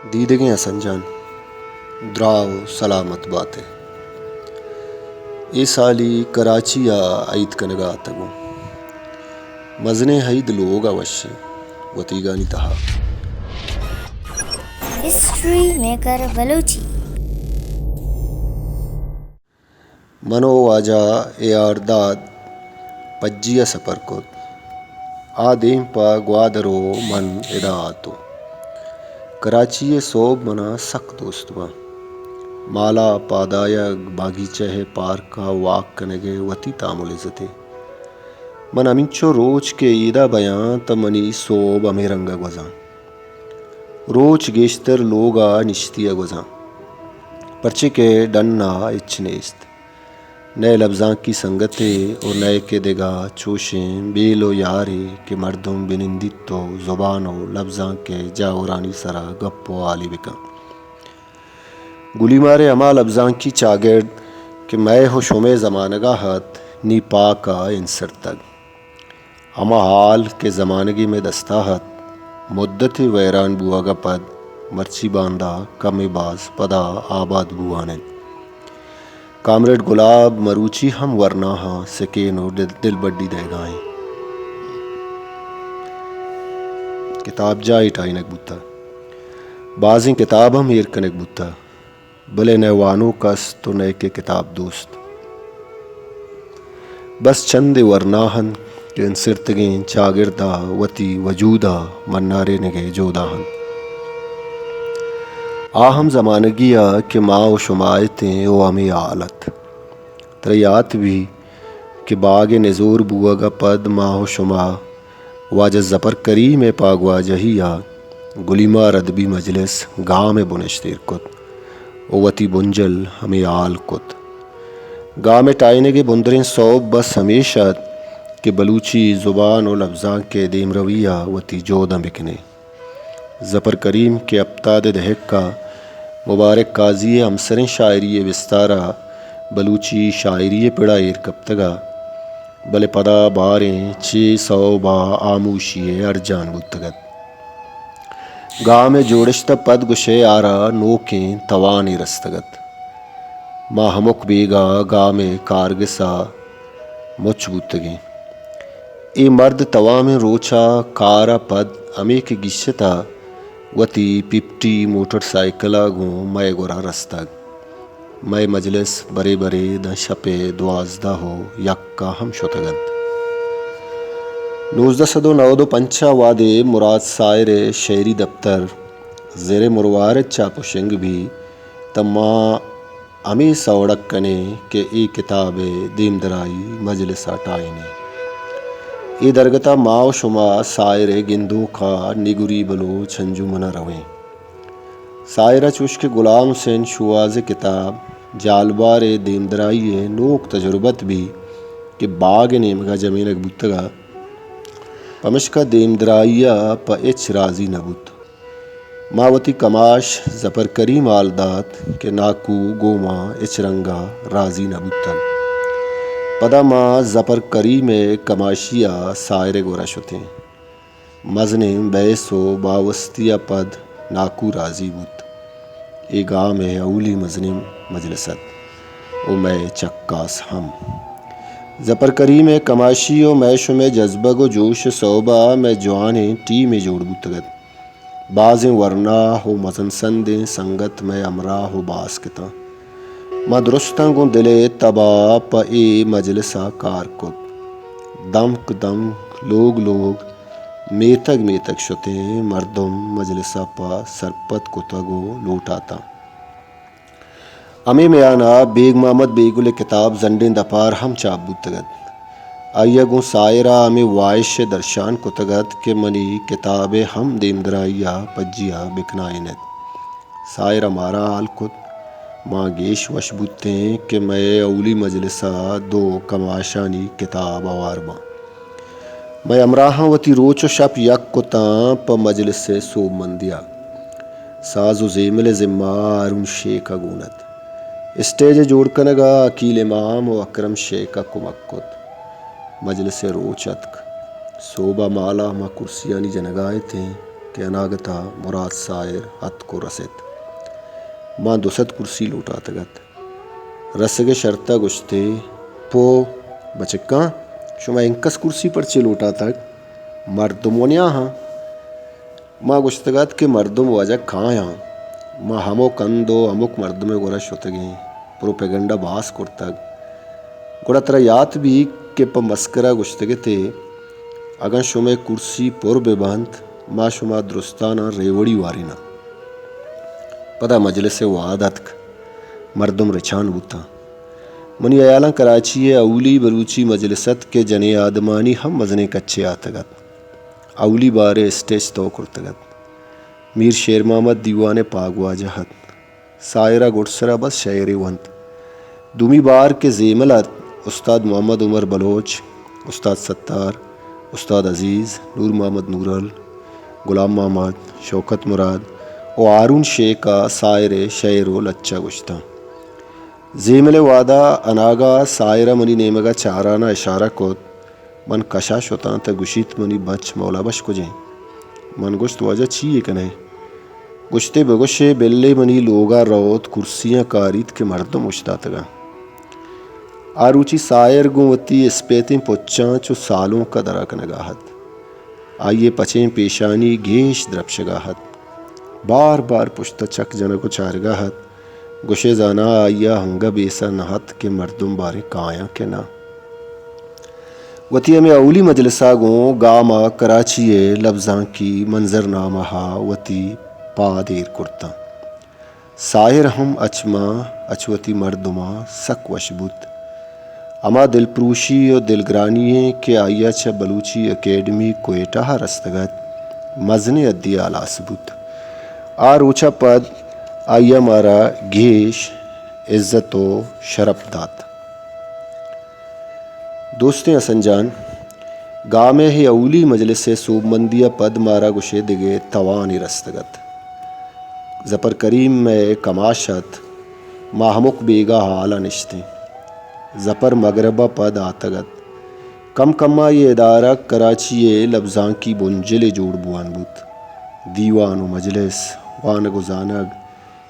دیدگیں سنجان دراو سلامت باتیں اے سالی کراچی عید کنگا تگو مزنے حید لوگا وشی وطیگانی تہا ہسٹری میکر بلوچی منو واجہ اے آرداد پجیا سپر کت آ دیم پا گوادرو من ادا آتو کراچی صوب منا سک دوست با مالا پادایا باغیچہ پارکا واک کنگے وتی تامل عزتے من امنچو روچ کے ایدہ بیان تا منی صوب ہمیں رنگا گوزاں روچ گیشتر لوگا نشتیا گوزاں پرچے کے ڈننا اچ نیست نئے لفظاں کی سنگتے اور نئے کے دگا چوشیں بیلو یارے کہ مردم بنندیتو زبانو لفظاں کے جاورانی سرا گپو آلی بکا گلی مارے اما لفظاں کی چاگڑ کہ میں ہو شمے زمانگا ہت نی پاکا انسر تگ اما حال کے زمانگی میں دستا ہت مدت ویران بوگا پد مرچی باندھا کم باز پدا آباد بوانن کامریڈ گلاب مروچی ہم ورنا ہاں سکینو دل بڈی دے گائیں کتاب جائی ٹائنک بوتا بازیں کتاب ہم ایر کنک بوتا بلے نئے وانو کس تو نئے کے کتاب دوست بس چند ورناہن کہ انسرتگیں چاگردہ وتی وجودہ منارے نگے جوداہن آہم زمانگیا کہ ماں و شمایتیں او ہمیں آلت تریات بھی کہ باغ نزور بوگا پد ماں و شما واجہ زپر کری میں پاگ واجہیا گلیما ردبی مجلس گاہ میں بنشتیر کت او وتی بنجل ہمیں آل کت گاہ میں ٹائنے کے بندریں صوب بس ہمیشہ کہ بلوچی زبان و لفظاں کے دیم رویہ وتی جودہ بکنے زپر کریم کے ابتاد دہک کا مبارک قاضی ہمسریں شاعری وستارہ بلوچی شاعری پڑا ایر کبتگا بلے پدا باریں 600 با آموشی ارجان بودتگت گاہ میں جوڑشتہ پد گشے آرا نوکیں توانی رستگت ماں ہمک بیگا گاہ میں کارگسا مچ بودتگیں اے مرد توام روچا کارا پد ہمیں کے گشتا وتی 50 موٹر سائیکلا گوں میں گورا رستگ میں مجلس برے برے دا شپے 12 ہو یکا ہم شتگت 1995 وادے مراد سائر شعری دفتر زیر مروارت چاپوشنگ بھی تما ہمیں سوڑک کنے کہ ای کتاب دیم درائی مجلس ٹائنے ای درگتا ماں شما سائر گندو کا نگری بلو چھنجو منا رویں سائرہ چوشک غلام حسین شواز کتاب جالبار دیم درائی نوک تجربت بھی کہ باغ نیمگا جمینک بودتگا پمشکا دیم درائیا پا اچ راضی نبوت ماوتی کماش زپر کریم آلدات کہ ناکو گوما اچ رنگا راضی نبوتن پدا ما زپر کریم کماشیا سائر گورا شتیں مزنیں بیسو باوستیا پد ناکو راضی بود ای گاہ میں اولی مزنم مجلست او میں چکاس ہم زپر کریم کماشی و میشو میں جذبگ و جوش صوبہ میں جوانیں ٹی میں جوڑ بودتگت بازیں ورنا ہو مزن سندیں سنگت میں امراہ ہو باس کتا ما درستاں گوں دلے تبا پا اے مجلسا کار کت دمک دمک لوگ میتگ شتیں مردم مجلسا پا سرپت کتگو لوٹاتا ہمیں میانا بیگ محمد بیگل کتاب زنڈیں دپار ہم چاپ بودتگت آئیا گوں سائرہ ہمیں وائش درشان کتگت کہ منی کتاب ہم دیم درائیا پجیا بکنائنت سائرہ مارا حال کت ماں گیش وش بودتیں کہ میں اولی مجلسا 2 کماشانی کتاب آوار باں میں امراہاں وتی روچ و شپ یک کتاں پا مجلس سے صوب مندیا ساز و زیمل ذمہ ہارون شیخ گونت اسٹیج جوڑ کنگا عقیل امام و اکرم شیخ کمک کت مجلس روچتک صوبہ مالا ما کرسیانی جنگائے تھیں کہ اناگتا مراد سائر حد کو رسد ماں دوست کرسی لوٹا تگت رسگ شرطہ گشتے پو بچکاں شما انکس کرسی پر چے لوٹا تک مردمونیا ہاں ماں گشتگت کہ مردم واجہ کھاں ہاں ماں ہمو کندو ہمک مردمے گورا شتگیں پروپیگنڈا باس کرتگ گوڑا ترا یات بھی کہ پا مسکرہ گشتگے تے اگن شما کرسی پر بے بانت ماں شما درستانا ریوڑی وارینا پدا مجلس وعدتک مردم رچان بوتا منی ایالاں کراچی اولی بلوچی مجلست کے جنے آدمانی ہم مزنے کچے آتگت اولی بارے اسٹیج تو کرتگت میر شیر محمد دیوان پاگ واجہت سائرہ گٹسرہ بس شعر ونت دومی بار کے زیملت استاد محمد عمر بلوچ استاد ستار استاد عزیز نور محمد نورل غلام محمد شوکت مراد و ہارون شیخ کا سائر شعر و لچہ گشتہ زیمل وعدہ اناگا سائرہ منی نیمگا چارانا اشارہ کوت من کشا شتاں تا گشیت منی بچ مولا بش کجیں من گشت واجہ چیئے کنے گشتے بگشے بلے منی لوگا روت کرسیاں کاریت کے مردم اشتاتگا آروچی سائر گوتی اسپیتیں پچاں چو سالوں کا دراک نگاہت آئیے پچیں پیشانی گیش درپشگاہت بار بار پشتہ چک جنکو چارگاہت گشے زانا آئیا ہنگا بیسا نہت کے مردم بارے کایا کے نا وتی ہمیں اولی مجلسہ گوں گاما کراچی لفظاں کی منظر نامہ وتی پا دیر کرتا ساہر ہم اچما اچوتی مردما سک وش بوت اما دل پروشی و دلگرانی کہ آئیا چا بلوچی اکیڈمی کوئٹہ رستگت مزنے ادی آلاس بوت روچا پد آئیا مارا گیش عزت و شرف دات دوستیں اسنجان گامے ہی اولی مجلس سے صوب مندیہ پد مارا گشے دگے توانی رستگت زپر کریم میں کماشت ماہمک بیگا حالا نشتے زپر مغربہ پد آتگت کم کما یہ ادارہ کراچی لفظاں کی بنجل جوڑ بوان بوت دیوان و مجلس وانگ و زانگ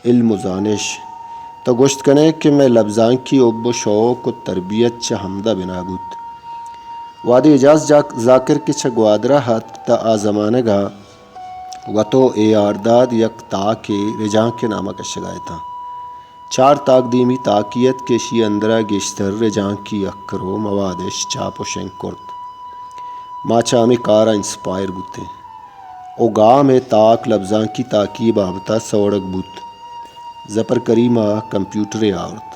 علم و زانش تو گشت کنے کہ میں لفظاں کی عب و شوق و تربیت چا حمدہ بنا بوت وادی اجاز ذاکر کے چا گوادرہ حد تا آ زمانہ گا و تو اے آرداد یک تاک رجاں کے نامہ کشگائے تھا چار تاک دیمی تاکیت کے شی اندرہ گیشتر رجاں کی اکرو موادش چاپ و شنک کرد ماچا ہمیں کارا انسپائر بوتے او گاہ میں تاک لفظاں کی تاکی بابتا سوڑک بوت زپر کریمہ کمپیوٹر آورت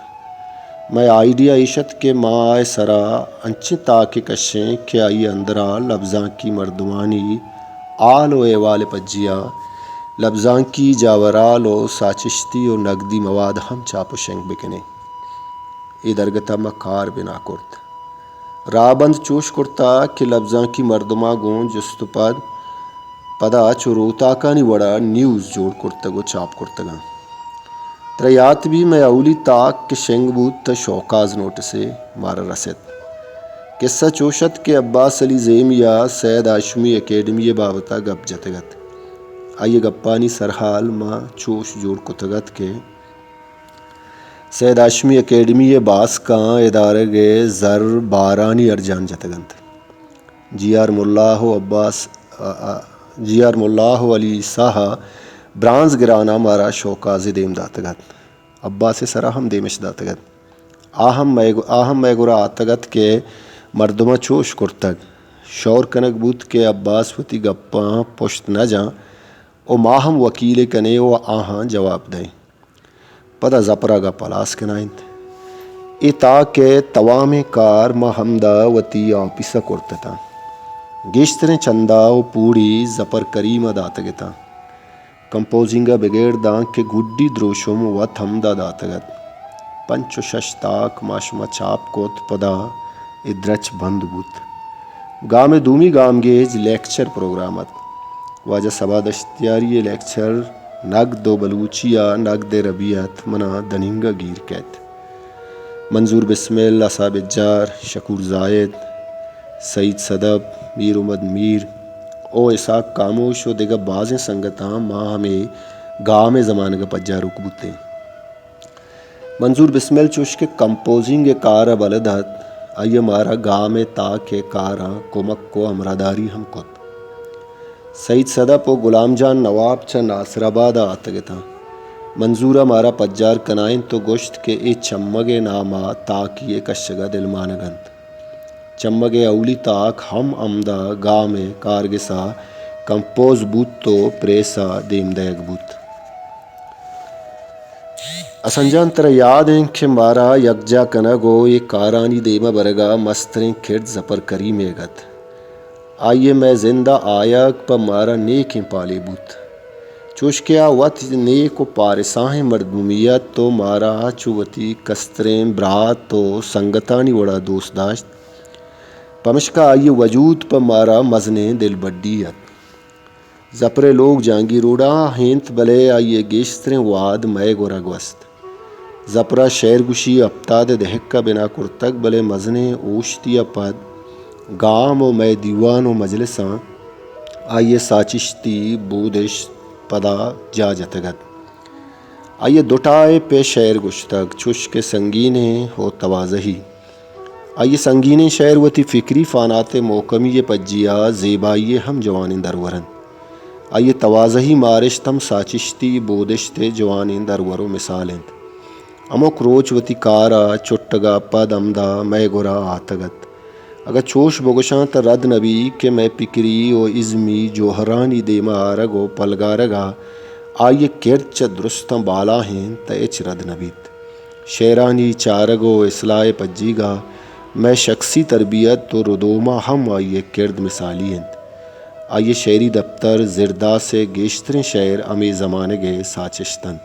میں آئیڈیا عیشت کے ماں آئے سرا انچے تاکے کشیں کہ آئی اندرا لفظاں کی مردمانی آل و ایوال پجیا لفظاں کی جاورال و ساچشتی و نقدی مواد ہم چاپ و شنگ بکنے ای درگتا مکار بنا کرت رابند چوش کرتا کہ لفظاں کی مردمہ گون جست پد پدا چورو تاکانی وڑا نیوز جوڑ کرتگو چاپ کرتگا تریات بھی میں اولی تاک کے شنگ بود تا شوکاز نوٹ سے مارا رسد قصہ چوشت کے عباس علی زیم یا سید ہاشمی اکیڈمی بابتا گپ جتگت آئیے گپانی سرحال ماں چوش جوڑ کتگت کے سید ہاشمی اکیڈمی باس کاں ادارہ گے زر بارانی ارجان جتگنت جی are Mallah Ali Saha bronze گرانا مارا شوکاز دیم داتگت عباس سرا ہم دیمش داتگت آہم میں گرا آتگت کے مردمہ چوش کرتگ شور کنک بود کے عباس وتی گپاں پشت نہ جاں او ماہم وکیل کنے و آہاں جواب دیں پدا زپرا گا پلاس کنائنت ای تاکہ توام کار ما ہمدا وتی آپیسہ کرتتا گیشتریں چندہ و پوڑی زپر کریمہ داتگتا کمپوزنگا بگیر داں کے گڈی دروشم وط ہمدا داتگت پنچ و شش تاک ماشما چاپ کوت پدا ادرچ بند بوت گام دومی گام گیج لیکچر پروگرامت واجہ سبا دشتیاری لیکچر نقد و بلوچیا نقد ربیعت منا دننگا گیر کیت منظور بسمل اصحاب اجار شکور زائد سعید صدب میر امد میر او اساک کاموش و دیگا بازیں سنگتاں ماں ہمیں گاہ میں زمانہ کا پجا رک بوتے منظور بسمل چوش کے کمپوزنگ کارا بلدت آئیے مارا گاہ میں تاک کارا کمک کو امراداری ہم کت سعید صدپ و غلام جان نواب چا ناصر آباد آتگتا منظورہ مارا پجار کنائن تو گشت کے اے چمگے نامہ تاکیے کشگا دل مانگند چمگے اولی تاک ہم امدہ گاہ میں کارگسا کمپوز بوت تو پریسا دیم دیگ بوت اسنجان ترہ یاد ہیں کہ مارا یکجا کنگو یہ کارانی دیمہ برگا مستریں کھٹ زپر کریمے گت آئیے میں زندہ آیاک پا مارا نیکیں پالے بوت چوشکیا وط نیک و پارساہیں مردمیت تو مارا چوتی کستریں برات تو سنگتانی وڑا دوست داشت پمشکا آئیے وجود پا مارا مزنے دل بڈیت زپرے لوگ جانگی روڑا ہینت بلے آئیے گیشتریں واد مئے گورا گوست زپرا شعر گشی ابتاد دہکا بنا کرتک بلے مزنے اوشتی پد گام و میں دیوان و مجلساں آئیے ساچشتی بودش پدا جا جتگت آئیے دوٹائے پہ شعر گشتگ چوش کے سنگینیں ہو توازہی آئیے سنگینیں شعر وتی فکری فانات موکمی پجیا زیبائی ہم جوان درورن آئیے توازہی مارشتم ساچشتی بودشتے جوان درورو مثالند اموک روچ وتی کارا چٹگا پد امدہ میں گورا آتگت اگر چوش بگشاں تا رد نبی کہ میں پکری و ازمی جوہرانی دیما آرگو پلگارگا آئیے کرد چا درستم بالا ہیں تا اچ رد نبیت شیرانی چارگو اصلاح پجیگا میں شخصی تربیت تو ردوما ہم آئیے کرد مثالی ہیں آئیے شعری دفتر زردہ سے گیشتریں شعر امی زمانے گے ساچشتن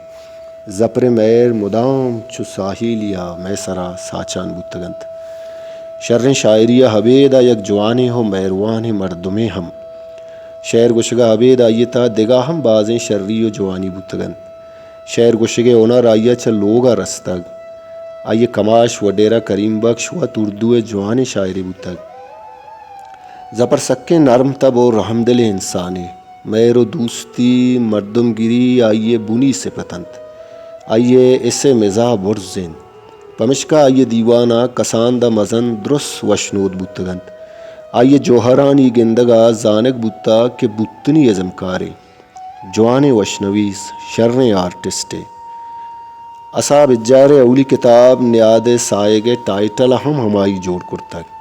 زپر میر مدام چو ساحیلیا میں سرا ساچان بوتگنت شرن شاعریہ حبیدہ یک جوانے ہو میروان مردمے ہم شعر گشگا حبید آئیے تا دگا ہم بازیں شرری و جوانی بوتگنت شعر گشگے اونا رائیہ چا لوگا رستگ آئیے کماش و ڈیرہ کریم بخش و اردو جوان شاعری بوتگ زپر سکے نرم تب و رحم دل انسانے میر و دوستی مردم گری آئیے بنی سے پتنت آئیے اسے مزاح برزین پمشکا آئیے دیوانہ کساندہ مزن درس وشنود بوتگنت آئیے جوہرانی گندگا زانک بوتا کہ بوتنی ازمکارے جوانے وشنویس شرنے آرٹسٹے اصاب اجارے اولی کتاب نیاد سائے گے ٹائٹل ہم ہمائی جوڑ کرتگ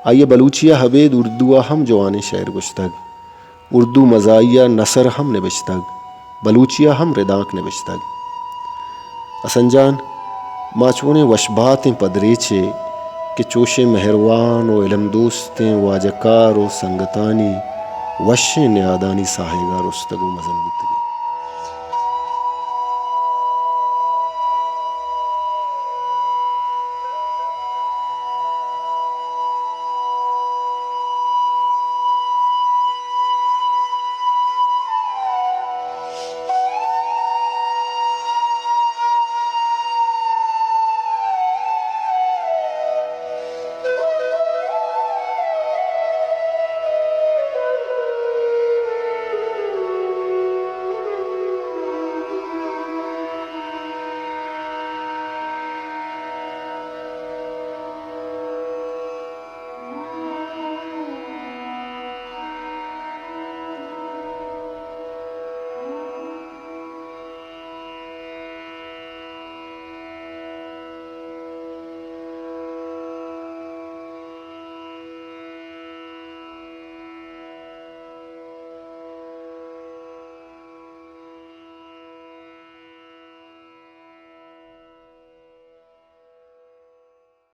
آئیے بلوچیہ حبید اردو ہم جوانے شعر گشتگ اردو مزائیہ نثر ہم نبشتگ بلوچیہ ہم رداک نبشتگ اسنجان ماچونے وشباتیں پدریچے کہ چوشے مہروان و علم دوستیں واجکار و سنگتانی وشیں نیادانی ساہیگا رستگو مزن بوتے